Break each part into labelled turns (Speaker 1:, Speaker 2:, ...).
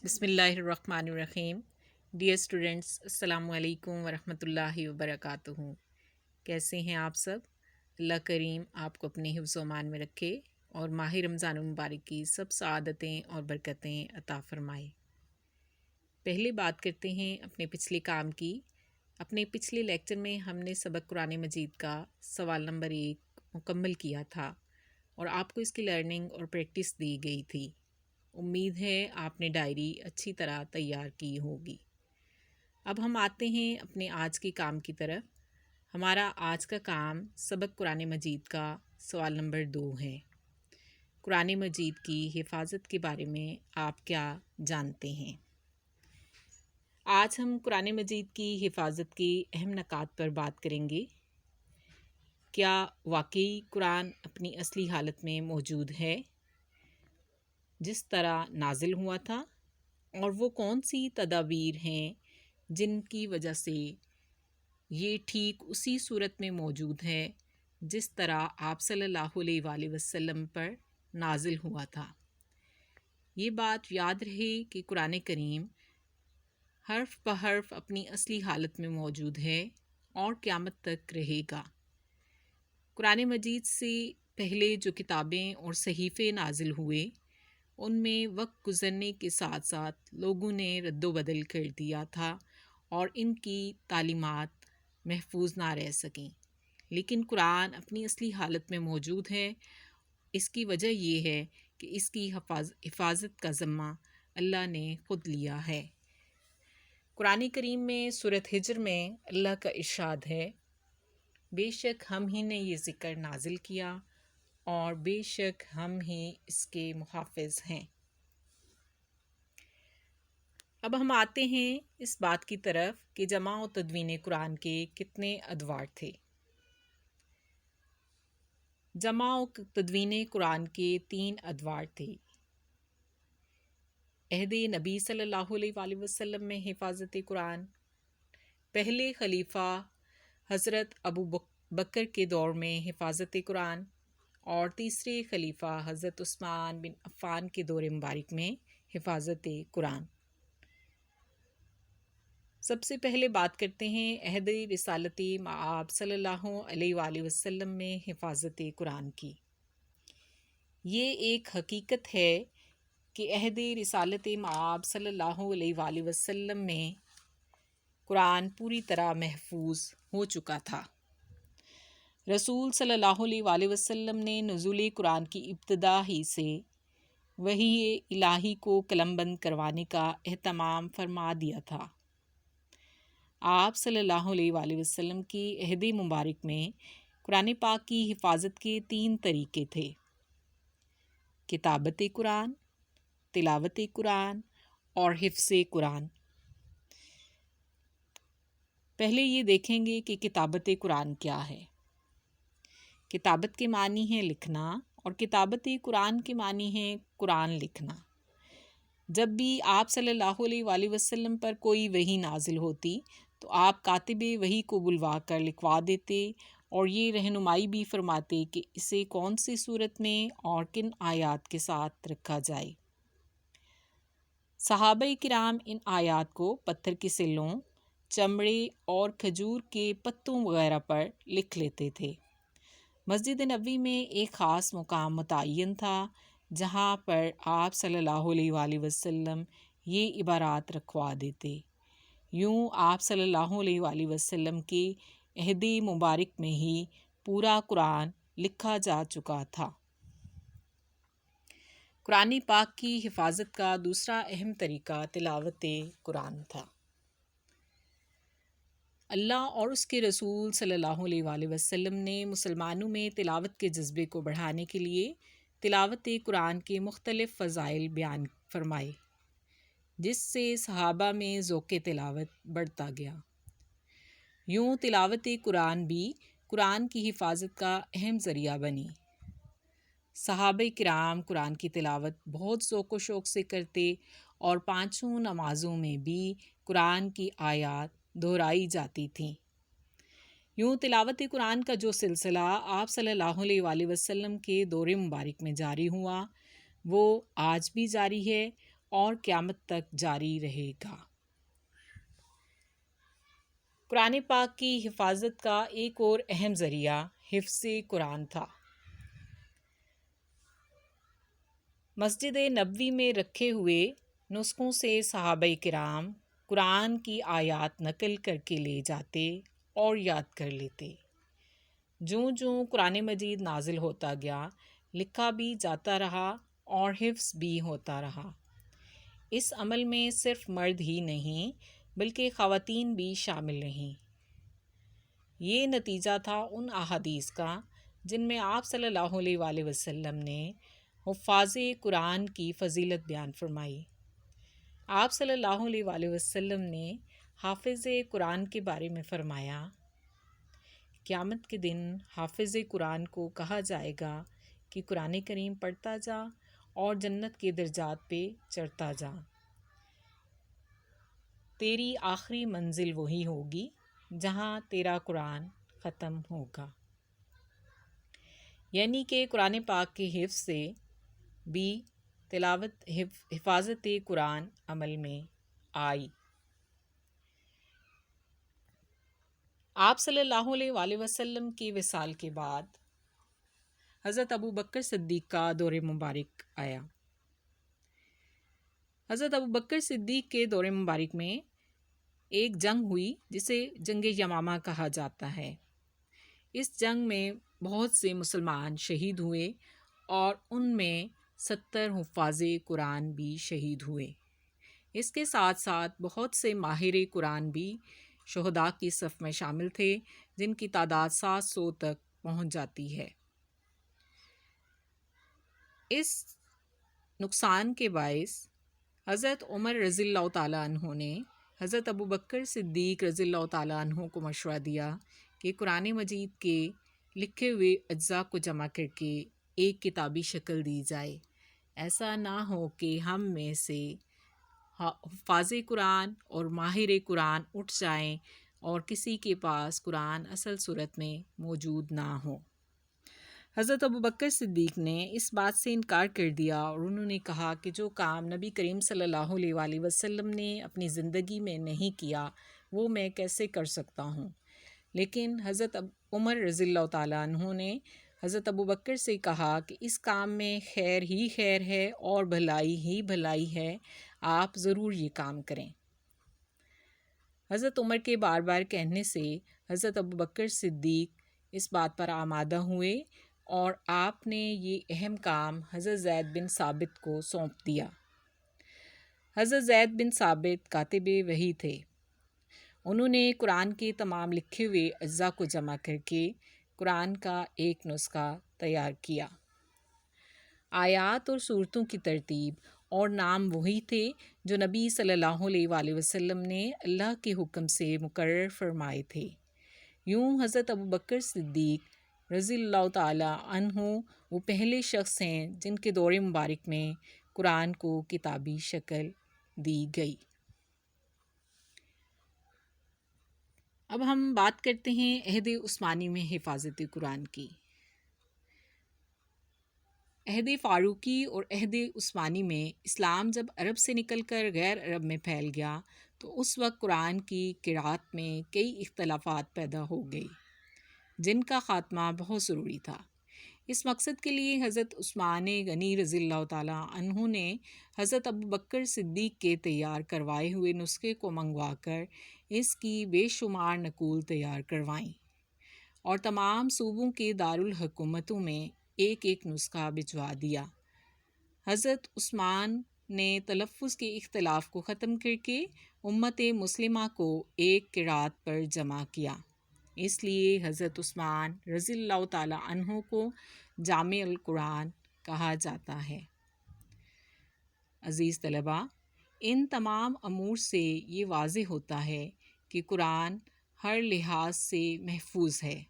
Speaker 1: بسم اللہ الرحمن الرحیم۔ ڈیئر اسٹوڈنٹس، السلام علیکم ورحمۃ اللہ وبرکاتہ۔ کیسے ہیں آپ سب؟ اللہ کریم آپ کو اپنے حفظ و امان میں رکھے اور ماہ رمضان المبارک کی سب سعادتیں اور برکتیں عطا فرمائے۔ پہلے بات کرتے ہیں اپنے پچھلے کام کی۔ اپنے پچھلے لیکچر میں ہم نے سبق قرآن مجید کا سوال نمبر 1 مکمل کیا تھا اور آپ کو اس کی لرننگ اور پریکٹس دی گئی تھی۔ امید ہے آپ نے ڈائری اچھی طرح تیار کی ہوگی۔ اب ہم آتے ہیں اپنے آج کے کام کی طرف۔ ہمارا آج کا کام سبق قرآن مجید کا سوال نمبر 2 ہے۔ قرآن مجید کی حفاظت کے بارے میں آپ کیا جانتے ہیں؟ آج ہم قرآن مجید کی حفاظت کے اہم نکات پر بات کریں گے۔ کیا واقعی قرآن اپنی اصلی حالت میں موجود ہے جس طرح نازل ہوا تھا، اور وہ کون سی تدابیر ہیں جن کی وجہ سے یہ ٹھیک اسی صورت میں موجود ہے جس طرح آپ صلی اللہ علیہ وآلہ وسلم پر نازل ہوا تھا۔ یہ بات یاد رہے کہ قرآن کریم حرف بحرف اپنی اصلی حالت میں موجود ہے اور قیامت تک رہے گا۔ قرآن مجید سے پہلے جو کتابیں اور صحیفے نازل ہوئے، ان میں وقت گزرنے کے ساتھ ساتھ لوگوں نے رد و بدل کر دیا تھا اور ان کی تعلیمات محفوظ نہ رہ سکیں، لیکن قرآن اپنی اصلی حالت میں موجود ہے۔ اس کی وجہ یہ ہے کہ اس کی حفاظت کا ذمہ اللہ نے خود لیا ہے۔ قرآن کریم میں سورۃ ہجر میں اللہ کا ارشاد ہے، بے شک ہم ہی نے یہ ذکر نازل کیا اور بے شک ہم ہی اس کے محافظ ہیں۔ اب ہم آتے ہیں اس بات کی طرف کہ جمع و تدوین قرآن کے کتنے ادوار تھے۔ جمع و تدوین قرآن کے 3 ادوار تھے۔ عہد نبی صلی اللہ علیہ وآلہ وسلم میں حفاظت قرآن، پہلے خلیفہ حضرت ابو بکر کے دور میں حفاظت قرآن، اور تیسرے خلیفہ حضرت عثمان بن عفان کے دور مبارک میں حفاظت قرآن۔ سب سے پہلے بات کرتے ہیں عہد رسالت مآب صلی اللہ علیہ وآلہ وسلم میں حفاظت قرآن کی۔ یہ ایک حقیقت ہے کہ عہد رسالت مآب صلی اللہ علیہ وآلہ وسلم میں قرآن پوری طرح محفوظ ہو چکا تھا۔ رسول صلی اللہ علیہ وآلہ وسلم نے نزول قرآن کی ابتدا ہی سے وحی الہی کو قلم بند کروانے کا اہتمام فرما دیا تھا۔ آپ صلی اللہ علیہ وآلہ وسلم کی عہد مبارک میں قرآن پاک کی حفاظت کے 3 طریقے تھے: کتابت قرآن، تلاوت قرآن اور حفظ قرآن۔ پہلے یہ دیکھیں گے کہ کتابت قرآن کیا ہے۔ کتابت کے معنی ہے لکھنا، اور کتابت قرآن کے معنی ہے قرآن لکھنا۔ جب بھی آپ صلی اللہ علیہ وآلہ وسلم پر کوئی وحی نازل ہوتی تو آپ کاتب وحی کو بلوا کر لکھوا دیتے اور یہ رہنمائی بھی فرماتے کہ اسے کون سی صورت میں اور کن آیات کے ساتھ رکھا جائے۔ صحابہ کرام ان آیات کو پتھر کی سلوں، چمڑے اور کھجور کے پتوں وغیرہ پر لکھ لیتے تھے۔ مسجد نبوی میں ایک خاص مقام متعین تھا جہاں پر آپ صلی اللہ علیہ وآلہ وسلم یہ عبارات رکھوا دیتے۔ یوں آپ صلی اللہ علیہ وآلہ وسلم کے عہد مبارک میں ہی پورا قرآن لکھا جا چکا تھا۔ قرآن پاک کی حفاظت کا دوسرا اہم طریقہ تلاوت قرآن تھا۔ اللہ اور اس کے رسول صلی اللہ علیہ وآلہ وسلم نے مسلمانوں میں تلاوت کے جذبے کو بڑھانے کے لیے تلاوت قرآن کے مختلف فضائل بیان فرمائے، جس سے صحابہ میں ذوق تلاوت بڑھتا گیا۔ یوں تلاوت قرآن بھی قرآن کی حفاظت کا اہم ذریعہ بنی۔ صحابہ کرام قرآن کی تلاوت بہت ذوق و شوق سے کرتے اور 5 نمازوں میں بھی قرآن کی آیات دہرائی جاتی تھیں۔ یوں تلاوت قرآن کا جو سلسلہ آپ صلی اللہ علیہ وآلہ وسلم کے دور مبارک میں جاری ہوا، وہ آج بھی جاری ہے اور قیامت تک جاری رہے گا۔ قرآن پاک کی حفاظت کا ایک اور اہم ذریعہ حفظ قرآن تھا۔ مسجد نبوی میں رکھے ہوئے نسخوں سے صحابہ کرام قرآن کی آیات نقل کر کے لے جاتے اور یاد کر لیتے۔ جوں جوں قرآن مجید نازل ہوتا گیا، لکھا بھی جاتا رہا اور حفظ بھی ہوتا رہا۔ اس عمل میں صرف مرد ہی نہیں بلکہ خواتین بھی شامل رہیں۔ یہ نتیجہ تھا ان احادیث کا جن میں آپ صلی اللہ علیہ وآلہ وسلم نے حفاظ قرآن کی فضیلت بیان فرمائی۔ آپ صلی اللہ علیہ وآلہ وسلم نے حافظ قرآن کے بارے میں فرمایا، قیامت کے دن حافظ قرآن کو کہا جائے گا کہ قرآن کریم پڑھتا جا اور جنت کے درجات پہ چڑھتا جا، تیری آخری منزل وہی ہوگی جہاں تیرا قرآن ختم ہوگا۔ یعنی کہ قرآن پاک کے حفظ سے بھی حفاظت قرآن عمل میں آئی۔ آپ صلی اللہ علیہ وآلہ وسلم کی وصال کے بعد حضرت ابو بکر صدیق کا دور مبارک آیا۔ حضرت ابو بکر صدیق کے دور مبارک میں ایک جنگ ہوئی جسے جنگ یمامہ کہا جاتا ہے۔ اس جنگ میں بہت سے مسلمان شہید ہوئے اور ان میں 70 حفاظ قرآن بھی شہید ہوئے۔ اس کے ساتھ ساتھ بہت سے ماہر قرآن بھی شہداء کی صف میں شامل تھے، جن کی تعداد 700 تک پہنچ جاتی ہے۔ اس نقصان کے باعث حضرت عمر رضی اللہ تعالیٰ عنہ نے حضرت ابو بکر صدیق رضی اللہ تعالیٰ عنہ کو مشورہ دیا کہ قرآن مجید کے لکھے ہوئے اجزاء کو جمع کر کے ایک کتابی شکل دی جائے۔ ایسا نہ ہو کہ ہم میں سے حفاظ قرآن اور ماہر قرآن اٹھ جائیں اور کسی کے پاس قرآن اصل صورت میں موجود نہ ہو۔ حضرت ابو بکر صدیق نے اس بات سے انکار کر دیا اور انہوں نے کہا کہ جو کام نبی کریم صلی اللہ علیہ وآلہ وسلم نے اپنی زندگی میں نہیں کیا وہ میں کیسے کر سکتا ہوں۔ لیکن حضرت عمر رضی اللہ تعالیٰ عنہ نے حضرت ابو بکر سے کہا کہ اس کام میں خیر ہی خیر ہے اور بھلائی ہی بھلائی ہے، آپ ضرور یہ کام کریں۔ حضرت عمر کے بار بار کہنے سے حضرت ابو بکر صدیق اس بات پر آمادہ ہوئے اور آپ نے یہ اہم کام حضرت زید بن ثابت کو سونپ دیا۔ حضرت زید بن ثابت کاتب وحی تھے۔ انہوں نے قرآن کے تمام لکھے ہوئے اجزاء کو جمع کر کے قرآن کا ایک نسخہ تیار کیا۔ آیات اور سورتوں کی ترتیب اور نام وہی تھے جو نبی صلی اللہ علیہ وآلہ وسلم نے اللہ کے حکم سے مقرر فرمائے تھے۔ یوں حضرت ابو بکر صدیق رضی اللہ تعالیٰ عنہ وہ پہلے شخص ہیں جن کے دور مبارک میں قرآن کو کتابی شکل دی گئی۔ اب ہم بات کرتے ہیں عہد عثمانی میں حفاظت قرآن کی۔ عہد فاروقی اور عہد عثمانی میں اسلام جب عرب سے نکل کر غیر عرب میں پھیل گیا تو اس وقت قرآن کی قرأت میں کئی اختلافات پیدا ہو گئی جن کا خاتمہ بہت ضروری تھا۔ اس مقصد کے لیے حضرت عثمان غنی رضی اللہ تعالیٰ عنہ نے حضرت ابو بکر صدیق کے تیار کروائے ہوئے نسخے کو منگوا کر اس کی بے شمار نقول تیار کروائیں اور تمام صوبوں کے دارالحکومتوں میں ایک ایک نسخہ بھجوا دیا۔ حضرت عثمان نے تلفظ کے اختلاف کو ختم کر کے امت مسلمہ کو ایک قرأت پر جمع کیا۔ اس لیے حضرت عثمان رضی اللہ تعالیٰ عنہ کو جامع القرآن کہا جاتا ہے۔ عزیز طلباء، ان تمام امور سے یہ واضح ہوتا ہے کہ قرآن ہر لحاظ سے محفوظ ہے۔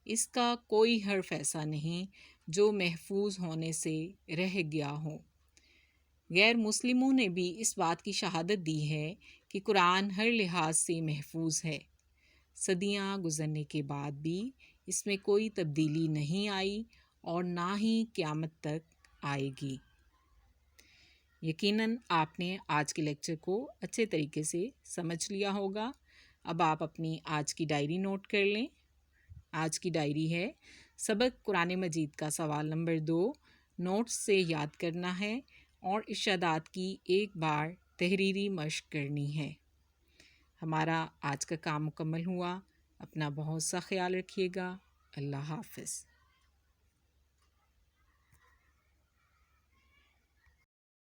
Speaker 1: اس کا کوئی حرف ایسا نہیں جو محفوظ ہونے سے رہ گیا ہو۔ غیر مسلموں نے بھی اس بات کی شہادت دی ہے کہ قرآن ہر لحاظ سے محفوظ ہے۔ صدیاں گزرنے کے بعد بھی اس میں کوئی تبدیلی نہیں آئی اور نہ ہی قیامت تک آئے گی۔ یقیناً آپ نے آج کے لیکچر کو اچھے طریقے سے سمجھ لیا ہوگا۔ اب آپ اپنی آج کی ڈائری نوٹ کر لیں۔ آج کی ڈائری ہے: سبق قرآن مجید کا سوال نمبر 2 نوٹس سے یاد کرنا ہے اور ارشادات کی ایک بار تحریری مشق کرنی ہے۔ ہمارا آج کا کام مکمل ہوا۔ اپنا بہت سا خیال رکھیے گا۔ اللہ حافظ۔